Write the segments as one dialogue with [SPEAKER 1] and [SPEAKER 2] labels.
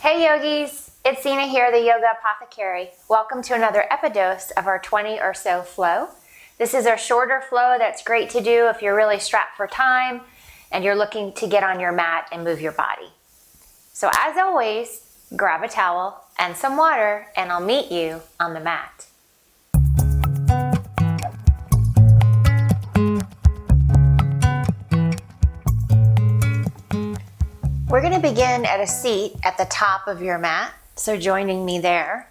[SPEAKER 1] Hey yogis, it's Zena here, the Yoga Apothecary. Welcome to another EPIDOSE of our 20 or so flow. This is a shorter flow that's great to do if you're really strapped for time and you're looking to get on your mat and move your body. So as always, grab a towel and some water and I'll meet you on the mat. We're going to begin at a seat at the top of your mat, so joining me there.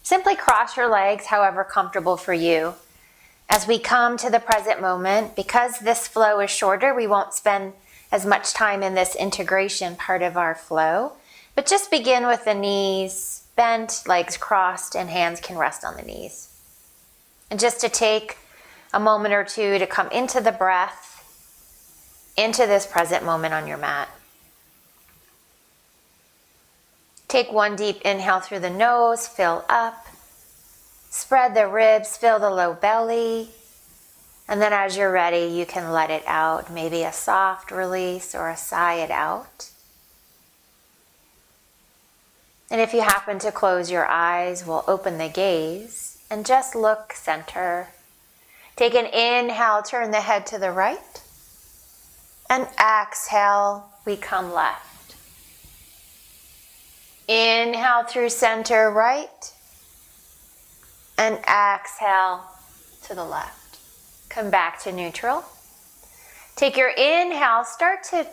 [SPEAKER 1] Simply cross your legs however comfortable for you. As we come to the present moment, because this flow is shorter, we won't spend as much time in this integration part of our flow, but just begin with the knees bent, legs crossed, and hands can rest on the knees. And just to take a moment or two to come into the breath, into this present moment on your mat. Take one deep inhale through the nose, fill up, spread the ribs, fill the low belly, and then as you're ready, you can let it out, maybe a soft release or a sigh it out. And if you happen to close your eyes, we'll open the gaze and just look center. Take an inhale, turn the head to the right, and exhale, we come left. Inhale through center right, and exhale to the left. Come back to neutral. Take your inhale, start to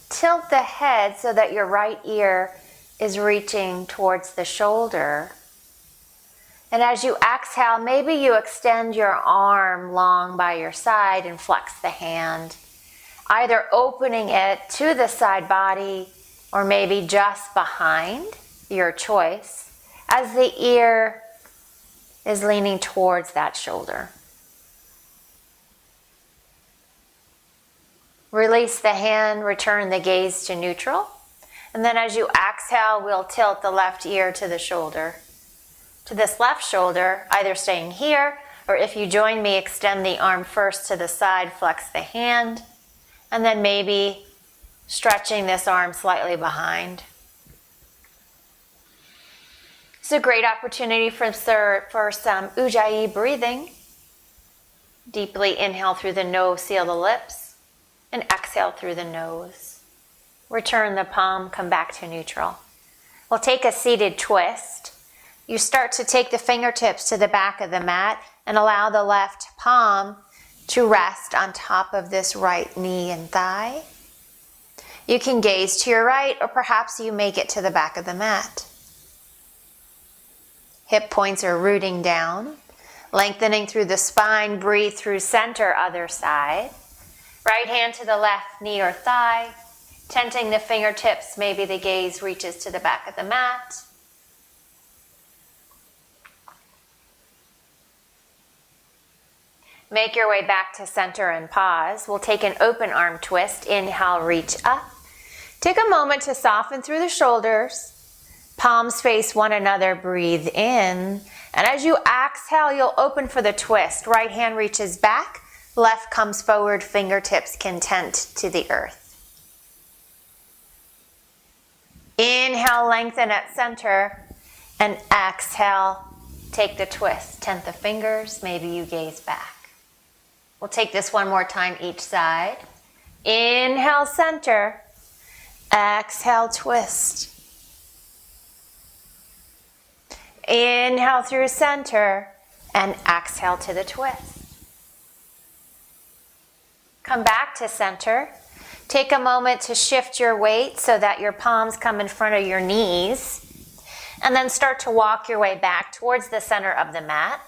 [SPEAKER 1] tilt the head so that your right ear is reaching towards the shoulder. And as you exhale, maybe you extend your arm long by your side and flex the hand, either opening it to the side body or maybe just behind, your choice, as the ear is leaning towards that shoulder. Release the hand, return the gaze to neutral, and then as you exhale, we'll tilt the left ear to the shoulder. To this left shoulder, either staying here, or if you join me, extend the arm first to the side, flex the hand, and then maybe stretching this arm slightly behind. It's a great opportunity for some Ujjayi breathing. Deeply inhale through the nose, seal the lips, and exhale through the nose. Return the palm, come back to neutral. We'll take a seated twist. You start to take the fingertips to the back of the mat and allow the left palm to rest on top of this right knee and thigh. You can gaze to your right, or perhaps you make it to the back of the mat. Hip points are rooting down, lengthening through the spine, breathe through center, other side. Right hand to the left knee or thigh, tenting the fingertips, maybe the gaze reaches to the back of the mat. Make your way back to center and pause. We'll take an open arm twist. Inhale, reach up. Take a moment to soften through the shoulders. Palms face one another, breathe in. And as you exhale, you'll open for the twist. Right hand reaches back, left comes forward, fingertips can tent to the earth. Inhale, lengthen at center, and exhale, take the twist. Tent the fingers, maybe you gaze back. We'll take this one more time each side. Inhale, center, exhale, twist. Inhale through center and exhale to the twist. Come back to center. Take a moment to shift your weight so that your palms come in front of your knees. And then start to walk your way back towards the center of the mat.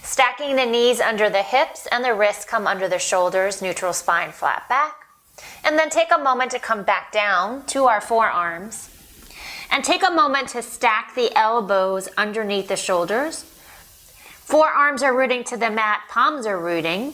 [SPEAKER 1] Stacking the knees under the hips and the wrists come under the shoulders, neutral spine, flat back. And then take a moment to come back down to our forearms. And take a moment to stack the elbows underneath the shoulders. Forearms are rooting to the mat, palms are rooting.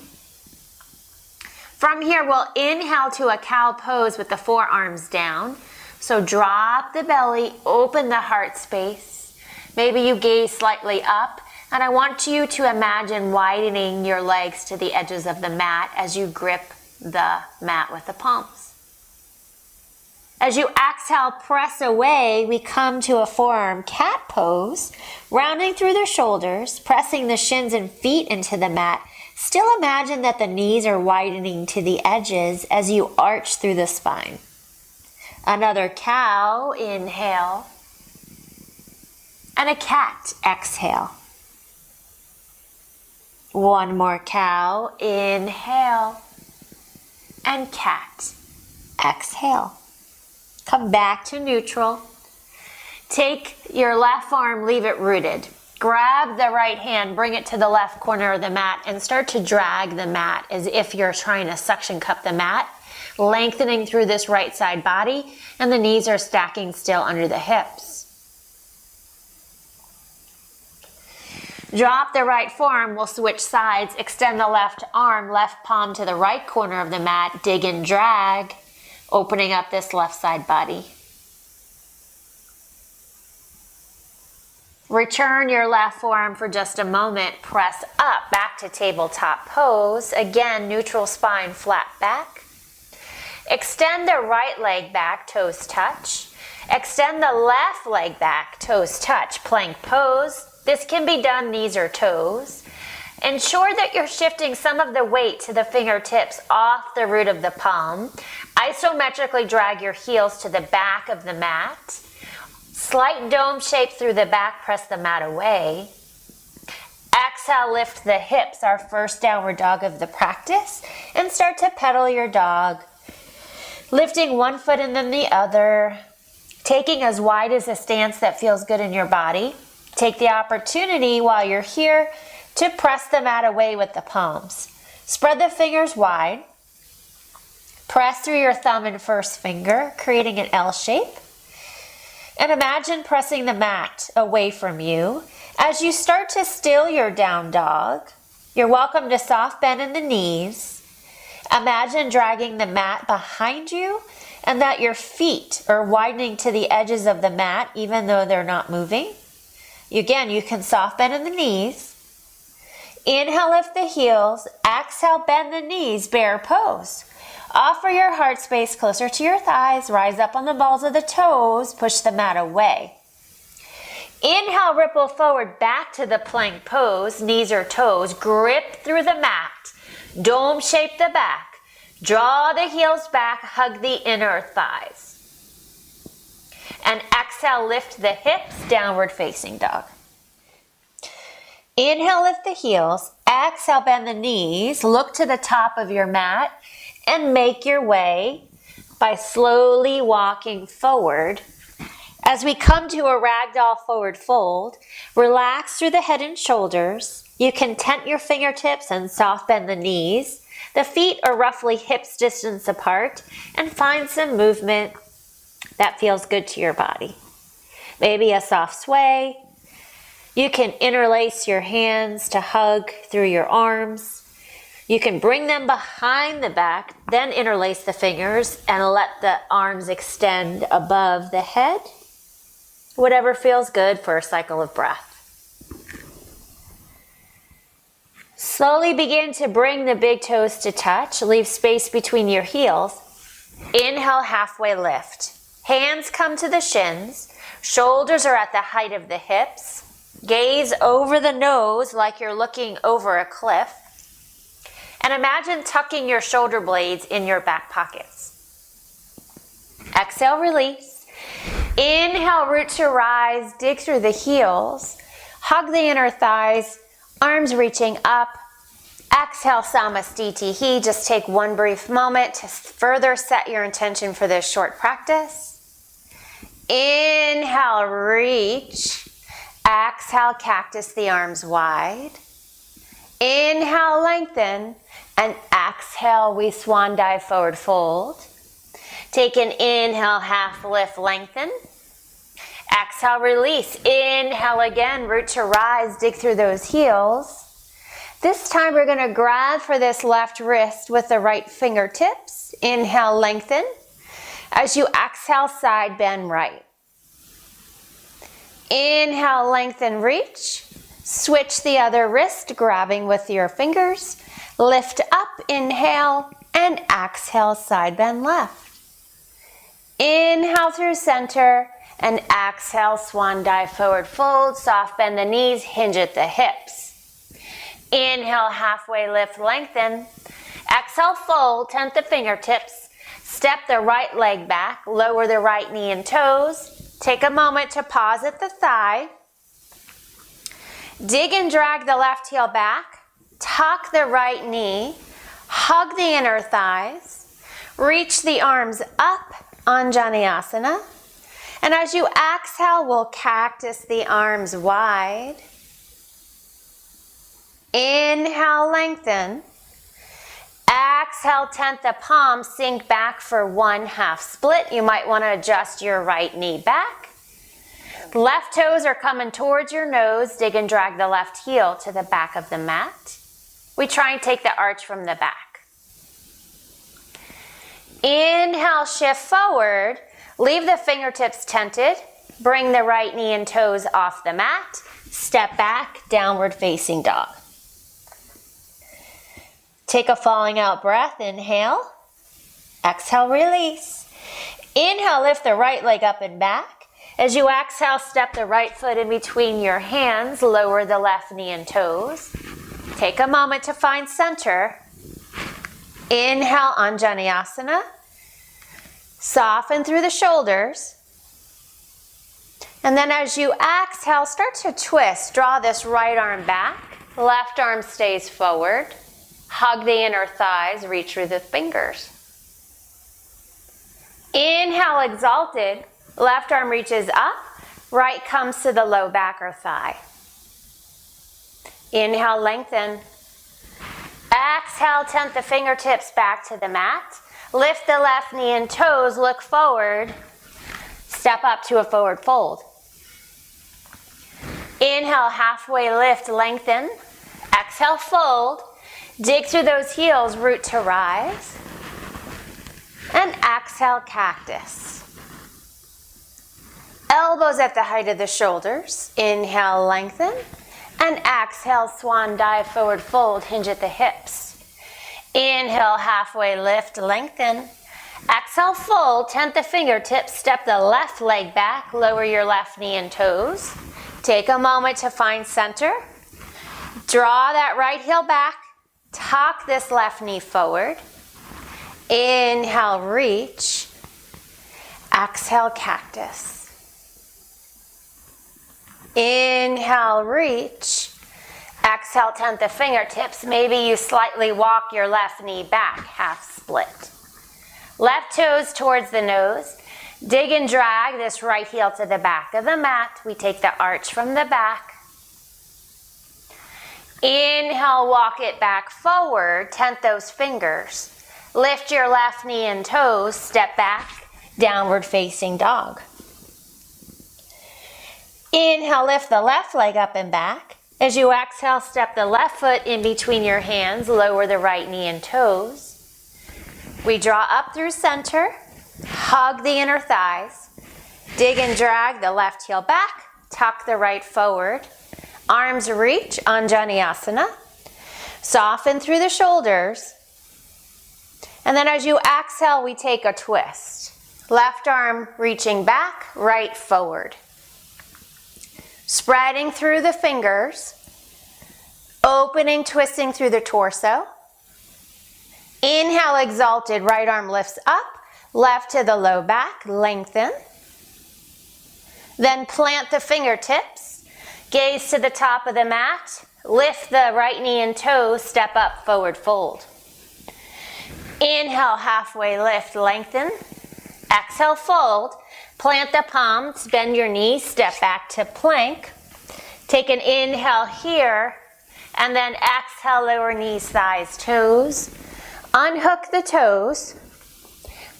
[SPEAKER 1] From here, we'll inhale to a cow pose with the forearms down. So drop the belly, open the heart space. Maybe you gaze slightly up. And I want you to imagine widening your legs to the edges of the mat as you grip the mat with the palms. As you exhale, press away, we come to a forearm cat pose, rounding through the shoulders, pressing the shins and feet into the mat. Still imagine that the knees are widening to the edges as you arch through the spine. Another cow, inhale, and a cat, exhale. One more cow, inhale, and cat, exhale. Come back to neutral. Take your left arm, leave it rooted. Grab the right hand, bring it to the left corner of the mat, and start to drag the mat as if you're trying to suction cup the mat, lengthening through this right side body, and the knees are stacking still under the hips. Drop the right forearm, we'll switch sides, extend the left arm, left palm to the right corner of the mat, dig and drag, opening up this left side body. Return your left forearm for just a moment, press up, back to tabletop pose. Again, neutral spine, flat back. Extend the right leg back, toes touch. Extend the left leg back, toes touch, plank pose. This can be done knees or toes. Ensure that you're shifting some of the weight to the fingertips off the root of the palm. Isometrically drag your heels to the back of the mat. Slight dome shape through the back, press the mat away. Exhale, lift the hips, our first downward dog of the practice, and start to pedal your dog. Lifting one foot and then the other, taking as wide as a stance that feels good in your body. Take the opportunity while you're here to press the mat away with the palms. Spread the fingers wide. Press through your thumb and first finger, creating an L shape. And imagine pressing the mat away from you. As you start to still your down dog, you're welcome to soft bend in the knees. Imagine dragging the mat behind you and that your feet are widening to the edges of the mat even though they're not moving. Again, you can soft bend in the knees. Inhale, lift the heels. Exhale, bend the knees, bear pose. Offer your heart space closer to your thighs. Rise up on the balls of the toes. Push the mat away. Inhale, ripple forward back to the plank pose. Knees or toes. Grip through the mat. Dome shape the back. Draw the heels back. Hug the inner thighs. And exhale, lift the hips, downward facing dog. Inhale, lift the heels. Exhale, bend the knees. Look to the top of your mat and make your way by slowly walking forward. As we come to a ragdoll forward fold, relax through the head and shoulders. You can tent your fingertips and soft bend the knees. The feet are roughly hips distance apart, and find some movement that feels good to your body. Maybe a soft sway. You can interlace your hands to hug through your arms. You can bring them behind the back, then interlace the fingers and let the arms extend above the head. Whatever feels good for a cycle of breath. Slowly begin to bring the big toes to touch. Leave space between your heels. Inhale, halfway lift. Hands come to the shins. Shoulders are at the height of the hips. Gaze over the nose like you're looking over a cliff. And imagine tucking your shoulder blades in your back pockets. Exhale, release. Inhale, root to rise. Dig through the heels. Hug the inner thighs. Arms reaching up. Exhale, Samastitihi. Just take one brief moment to further set your intention for this short practice. Inhale, reach. Exhale, cactus the arms wide. Inhale, lengthen. And exhale, we swan dive forward fold. Take an inhale, half lift, lengthen. Exhale, release. Inhale again, root to rise, dig through those heels. This time we're going to grab for this left wrist with the right fingertips. Inhale, lengthen. As you exhale, side bend right. Inhale, lengthen, reach. Switch the other wrist, grabbing with your fingers. Lift up, inhale, and exhale, side bend left. Inhale. Inhale through center and exhale, swan dive, forward fold, soft bend the knees, hinge at the hips. Inhale, halfway lift, lengthen. Exhale, fold, tent the fingertips. Step the right leg back, lower the right knee and toes. Take a moment to pause at the thigh. Dig and drag the left heel back. Tuck the right knee. Hug the inner thighs. Reach the arms up, Anjaneyasana. And as you exhale, we'll cactus the arms wide. Inhale, lengthen. Exhale, tent the palms, sink back for one half split. You might want to adjust your right knee back. Left toes are coming towards your nose. Dig and drag the left heel to the back of the mat. We try and take the arch from the back. Inhale, shift forward. Leave the fingertips tented. Bring the right knee and toes off the mat. Step back, downward facing dog. Take a falling out breath. Inhale. Exhale, release. Inhale, lift the right leg up and back. As you exhale, step the right foot in between your hands. Lower the left knee and toes. Take a moment to find center. Inhale, Anjaneyasana. Soften through the shoulders. And then as you exhale, start to twist. Draw this right arm back. Left arm stays forward. Hug the inner thighs. Reach through the fingers. Inhale, exalted. Left arm reaches up. Right comes to the low back or thigh. Inhale, lengthen. Exhale, tent the fingertips back to the mat. Lift the left knee and toes, look forward. Step up to a forward fold. Inhale, halfway lift, lengthen. Exhale, fold. Dig through those heels, root to rise. And exhale, cactus. Elbows at the height of the shoulders. Inhale, lengthen. And exhale, swan dive, forward fold, hinge at the hips. Inhale, halfway lift, lengthen. Exhale, fold, tent the fingertips, step the left leg back, lower your left knee and toes. Take a moment to find center. Draw that right heel back, tuck this left knee forward. Inhale, reach. Exhale, cactus. Inhale, reach. Exhale, tent the fingertips. Maybe you slightly walk your left knee back, half split. Left toes towards the nose. Dig and drag this right heel to the back of the mat. We take the arch from the back. Inhale, walk it back forward. Tent those fingers. Lift your left knee and toes. Step back, downward facing dog. Inhale, lift the left leg up and back. As you exhale, step the left foot in between your hands, lower the right knee and toes. We draw up through center, hug the inner thighs, dig and drag the left heel back, tuck the right forward, arms reach, Anjaneyasana. Soften through the shoulders. And then as you exhale, we take a twist. Left arm reaching back, right forward. Spreading through the fingers, opening, twisting through the torso. Inhale, exalted, right arm lifts up, left to the low back, lengthen. Then plant the fingertips, gaze to the top of the mat, lift the right knee and toes, step up, forward fold. Inhale, halfway lift, lengthen. Exhale, fold. Plant the palms, bend your knees, step back to plank. Take an inhale here, and then exhale, lower knees, thighs, toes. Unhook the toes.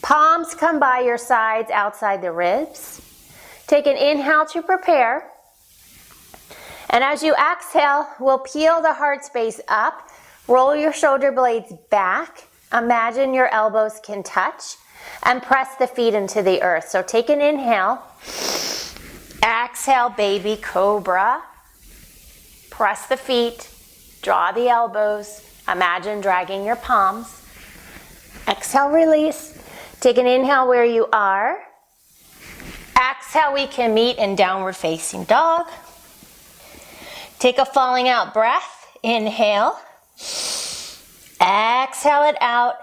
[SPEAKER 1] Palms come by your sides, outside the ribs. Take an inhale to prepare. And as you exhale, we'll peel the heart space up. Roll your shoulder blades back. Imagine your elbows can touch. And press the feet into the earth. So take an inhale. Exhale, baby cobra. Press the feet. Draw the elbows. Imagine dragging your palms. Exhale, release. Take an inhale where you are. Exhale, we can meet in downward facing dog. Take a falling out breath. Inhale. Exhale it out.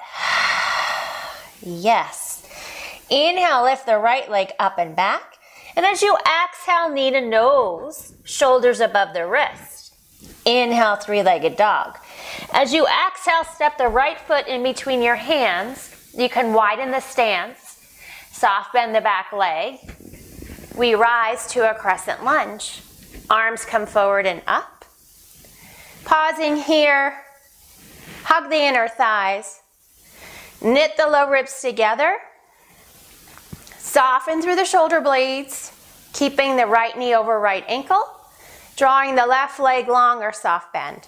[SPEAKER 1] Yes. Inhale, lift the right leg up and back. And as you exhale, knee to nose, shoulders above the wrist. Inhale, three-legged dog. As you exhale, step the right foot in between your hands. You can widen the stance. Soft bend the back leg. We rise to a crescent lunge. Arms come forward and up. Pausing here. Hug the inner thighs. Knit the low ribs together. Soften through the shoulder blades, keeping the right knee over right ankle, drawing the left leg long or soft bend.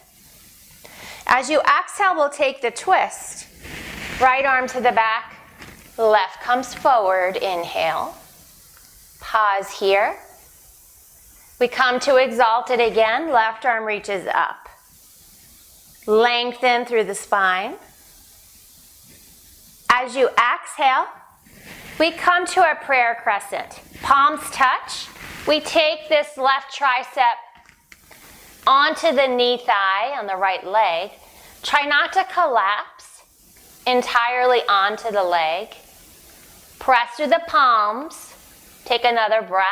[SPEAKER 1] As you exhale, we'll take the twist. Right arm to the back, left comes forward, inhale. Pause here. We come to exalted again, left arm reaches up. Lengthen through the spine. As you exhale, we come to a prayer crescent. Palms touch. We take this left tricep onto the knee thigh on the right leg. Try not to collapse entirely onto the leg. Press through the palms. Take another breath.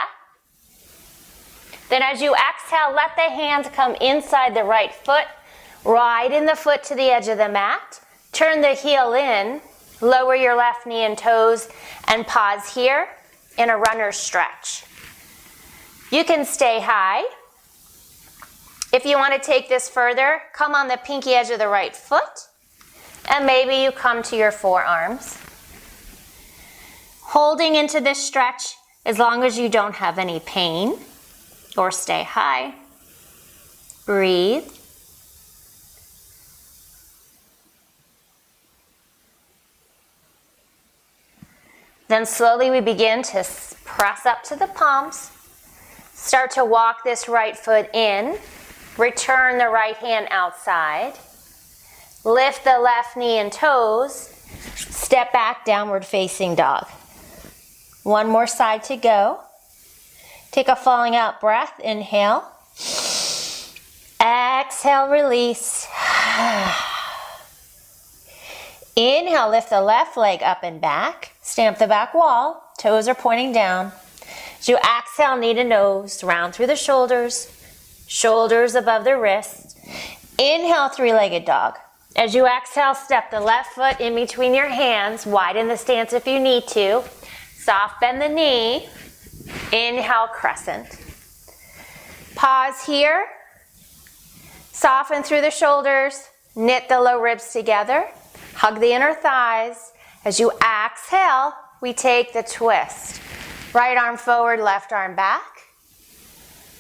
[SPEAKER 1] Then as you exhale, let the hands come inside the right foot. Widen the foot to the edge of the mat. Turn the heel in. Lower your left knee and toes and pause here in a runner's stretch. You can stay high. If you want to take this further, come on the pinky edge of the right foot and maybe you come to your forearms. Holding into this stretch as long as you don't have any pain, or stay high. Breathe. Then slowly we begin to press up to the palms. Start to walk this right foot in. Return the right hand outside. Lift the left knee and toes. Step back, downward facing dog. One more side to go. Take a falling out breath. Inhale. Exhale, release. Inhale, lift the left leg up and back. Stamp the back wall. Toes are pointing down. As you exhale, knee to nose, round through the shoulders. Shoulders above the wrists. Inhale, three-legged dog. As you exhale, step the left foot in between your hands. Widen the stance if you need to. Soft bend the knee. Inhale, crescent. Pause here. Soften through the shoulders. Knit the low ribs together. Hug the inner thighs. As you exhale, we take the twist. Right arm forward, left arm back.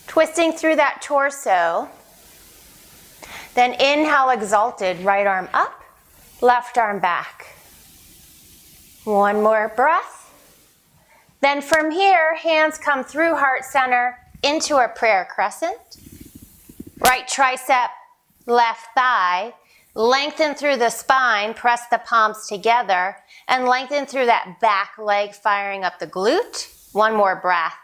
[SPEAKER 1] Twisting through that torso. Then inhale, exalted, right arm up, left arm back. One more breath. Then from here, hands come through heart center into a prayer crescent. Right tricep, left thigh. Lengthen through the spine, press the palms together, and lengthen through that back leg, firing up the glute. One more breath.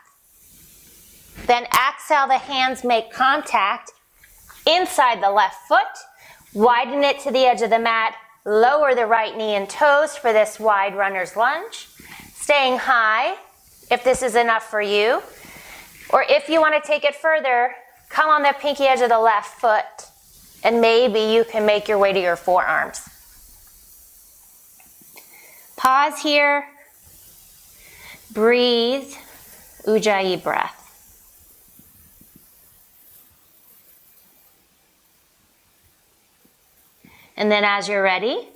[SPEAKER 1] Then exhale, the hands make contact inside the left foot. Widen it to the edge of the mat. Lower the right knee and toes for this wide runner's lunge. Staying high, if this is enough for you. Or if you want to take it further, come on the pinky edge of the left foot. And maybe you can make your way to your forearms. Pause here. Breathe. Ujjayi breath. And then as you're ready,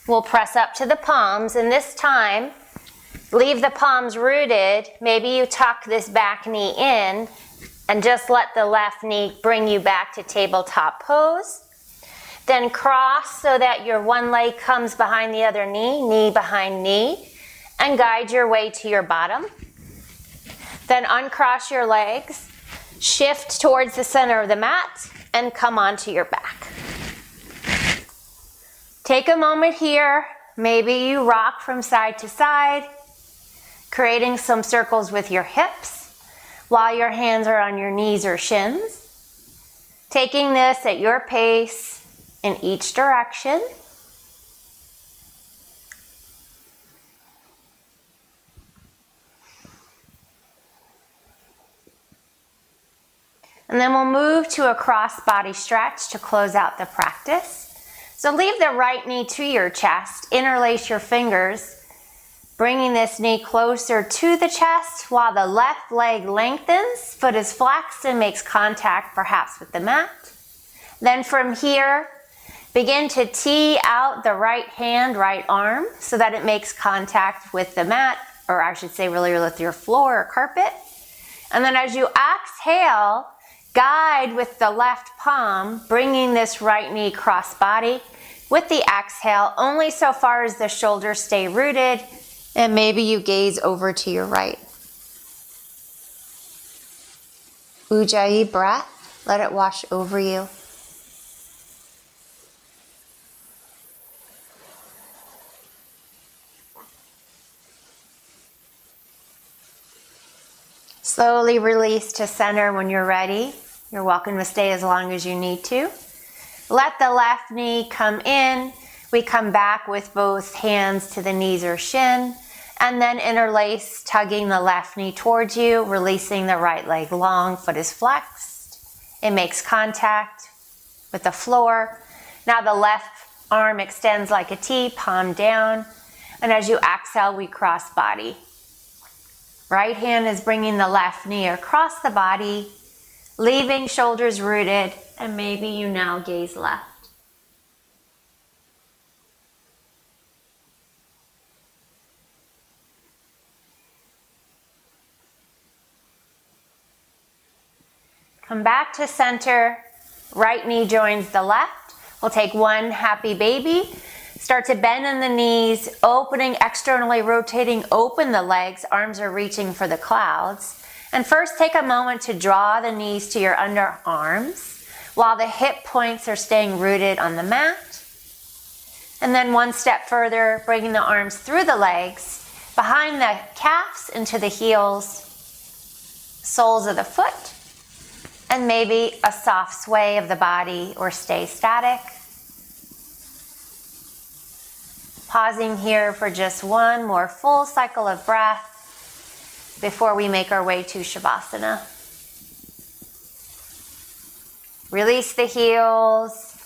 [SPEAKER 1] we'll press up to the palms. And this time, leave the palms rooted. Maybe you tuck this back knee in. And just let the left knee bring you back to tabletop pose. Then cross so that your one leg comes behind the other knee, knee behind knee, and guide your way to your bottom. Then uncross your legs, shift towards the center of the mat, and come onto your back. Take a moment here. Maybe you rock from side to side. creating some circles with your hips while your hands are on your knees or shins. Taking this at your pace in each direction. And then we'll move to a cross-body stretch to close out the practice. So leave the right knee to your chest, interlace your fingers, bringing this knee closer to the chest while the left leg lengthens, foot is flexed and makes contact perhaps with the mat. Then from here, begin to tee out the right hand, right arm so that it makes contact with the mat, or I should say really with your floor or carpet. And then as you exhale, guide with the left palm, bringing this right knee cross-body with the exhale, only so far as the shoulders stay rooted, and maybe you gaze over to your right. Ujjayi breath, let it wash over you. Slowly release to center when you're ready. You're welcome to stay as long as you need to. Let the left knee come in. We come back with both hands to the knees or shin, and then interlace, tugging the left knee towards you, releasing the right leg long, foot is flexed. It makes contact with the floor. Now the left arm extends like a T, palm down, and as you exhale, we cross body. Right hand is bringing the left knee across the body, leaving shoulders rooted, and maybe you now gaze left. Come back to center, right knee joins the left. We'll take one happy baby. Start to bend in the knees, opening, externally rotating, open the legs, arms are reaching for the clouds. And first take a moment to draw the knees to your underarms while the hip points are staying rooted on the mat. And then one step further, bringing the arms through the legs, behind the calves into the heels, soles of the foot, and maybe a soft sway of the body or stay static. Pausing here for just one more full cycle of breath before we make our way to Shavasana. Release the heels,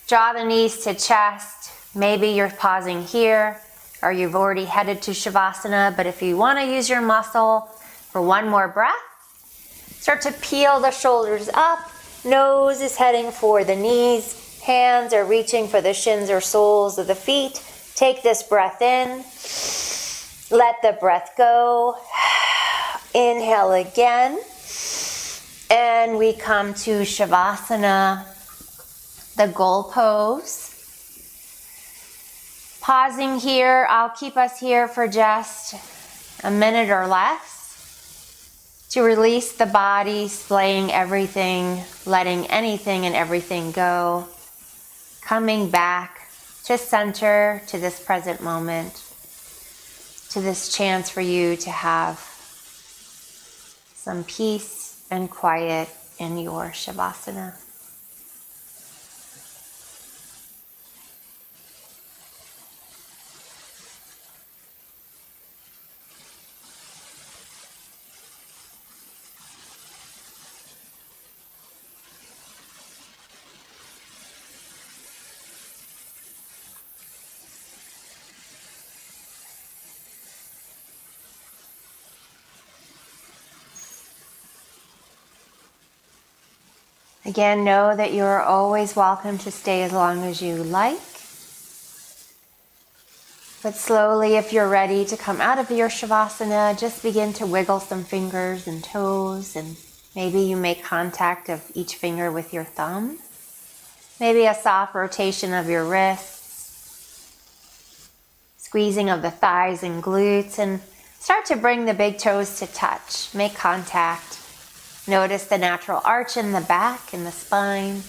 [SPEAKER 1] draw the knees to chest. Maybe you're pausing here, or you've already headed to Shavasana, but if you want to use your muscle for one more breath, start to peel the shoulders up, nose is heading for the knees, hands are reaching for the shins or soles of the feet. Take this breath in, let the breath go, inhale again, and we come to Shavasana, the goal pose. Pausing here, I'll keep us here for just a minute or less to release the body, splaying everything, letting anything and everything go, coming back to center, to this present moment, to this chance for you to have some peace and quiet in your Shavasana. Again, know that you are always welcome to stay as long as you like. But slowly, if you're ready to come out of your Shavasana, just begin to wiggle some fingers and toes, and maybe you make contact of each finger with your thumb. Maybe a soft rotation of your wrists, squeezing of the thighs and glutes, and start to bring the big toes to touch. Make contact. Notice the natural arch in the back and the spine.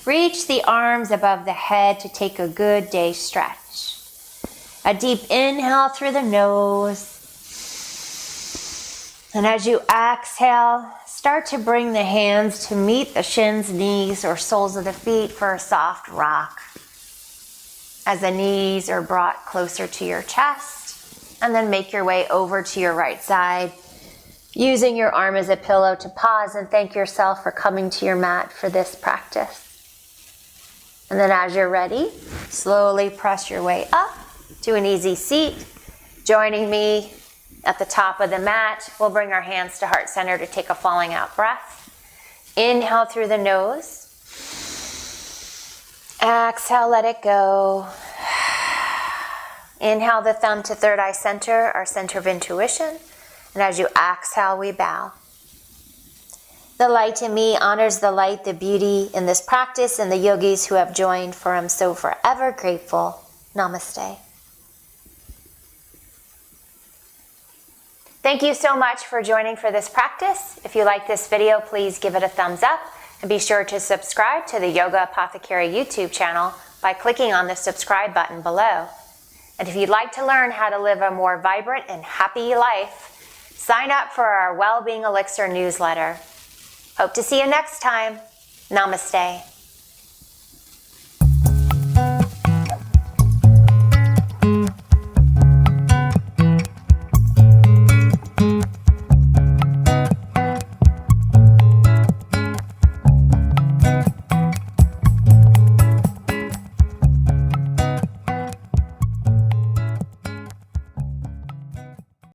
[SPEAKER 1] Reach the arms above the head to take a good day stretch. A deep inhale through the nose. And as you exhale, start to bring the hands to meet the shins, knees, or soles of the feet for a soft rock. As the knees are brought closer to your chest, and then make your way over to your right side, using your arm as a pillow to pause and thank yourself for coming to your mat for this practice. And then as you're ready, slowly press your way up to an easy seat. Joining me at the top of the mat, we'll bring our hands to heart center to take a falling out breath. Inhale through the nose. Exhale, let it go. Inhale the thumb to third eye center, our center of intuition. And as you exhale, we bow. The light in me honors the light, the beauty in this practice, and the yogis who have joined, for I'm so forever grateful. Namaste. Thank you so much for joining for this practice. If you like this video, please give it a thumbs up, and be sure to subscribe to the Yoga Apothecary YouTube channel by clicking on the subscribe button below. And if you'd like to learn how to live a more vibrant and happy life, sign up for our Wellbeing Elixir newsletter. Hope to see you next time. Namaste.